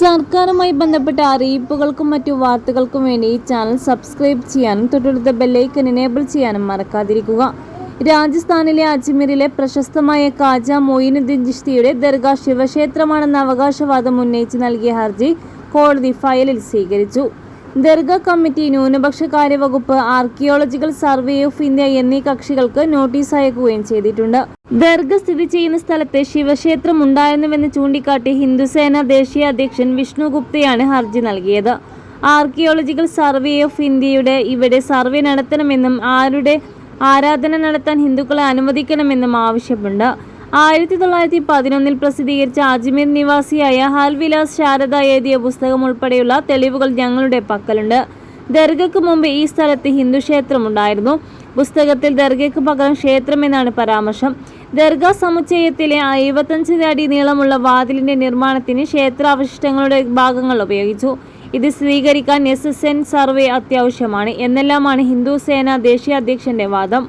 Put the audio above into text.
സർക്കാരുമായി ബന്ധപ്പെട്ട അറിയിപ്പുകൾക്കും മറ്റു വാർത്തകൾക്കും വേണ്ടി ഈ ചാനൽ സബ്സ്ക്രൈബ് ചെയ്യാനും തൊട്ടടുത്ത ബെല്ലൈക്കൻ എനേബിൾ ചെയ്യാനും മറക്കാതിരിക്കുക. രാജസ്ഥാനിലെ അജ്മീറിലെ പ്രശസ്തമായ ഖാജ മൊയിനുദ്ദീൻ ചിശ്തിയുടെ ദർഗാ ശിവക്ഷേത്രമാണെന്ന അവകാശവാദം ഉന്നയിച്ച് നൽകിയ ഹർജി കോടതി ഫയലിൽ സ്വീകരിച്ചു. ദർഗ കമ്മിറ്റി, ന്യൂനപക്ഷകാര്യ വകുപ്പ്, ആർക്കിയോളജിക്കൽ സർവേ ഓഫ് ഇന്ത്യ എന്നീ കക്ഷികൾക്ക് നോട്ടീസ് അയക്കുകയും ചെയ്തിട്ടുണ്ട്. ദർഗ സ്ഥിതി ചെയ്യുന്ന സ്ഥലത്ത് ശിവക്ഷേത്രം ഉണ്ടായിരുന്നുവെന്ന് ചൂണ്ടിക്കാട്ടി ഹിന്ദുസേന ദേശീയ അധ്യക്ഷൻ വിഷ്ണു ഗുപ്തയാണ് ഹർജി നൽകിയത്. ആർക്കിയോളജിക്കൽ സർവേ ഓഫ് ഇന്ത്യയുടെ ഇവിടെ സർവേ നടത്തണമെന്നും ആരുടെ ആരാധന നടത്താൻ ഹിന്ദുക്കളെ അനുവദിക്കണമെന്നും ആവശ്യമുണ്ട്. 1911 പ്രസിദ്ധീകരിച്ച അജ്മീർ നിവാസിയായ ഹൽവിലാസ് ശാരദ എഴുതിയ പുസ്തകം ഉൾപ്പെടെയുള്ള തെളിവുകൾ ഞങ്ങളുടെ പക്കലുണ്ട്. ദർഗയ്ക്ക് മുമ്പ് ഈ സ്ഥലത്ത് ഹിന്ദു ക്ഷേത്രമുണ്ടായിരുന്നു. പുസ്തകത്തിൽ ദർഗയ്ക്ക് പകരം ക്ഷേത്രമെന്നാണ് പരാമർശം. ദർഗാ സമുച്ചയത്തിലെ 55 അടി നീളമുള്ള വാതിലിന്റെ നിർമ്മാണത്തിന് ക്ഷേത്രാവശിഷ്ടങ്ങളുടെ ഭാഗങ്ങൾ ഉപയോഗിച്ചു. ഇത് സ്ഥിരീകരിക്കാൻ SSN സർവേ അത്യാവശ്യമാണ് എന്നെല്ലാമാണ് ഹിന്ദുസേന ദേശീയ അധ്യക്ഷന്റെ വാദം.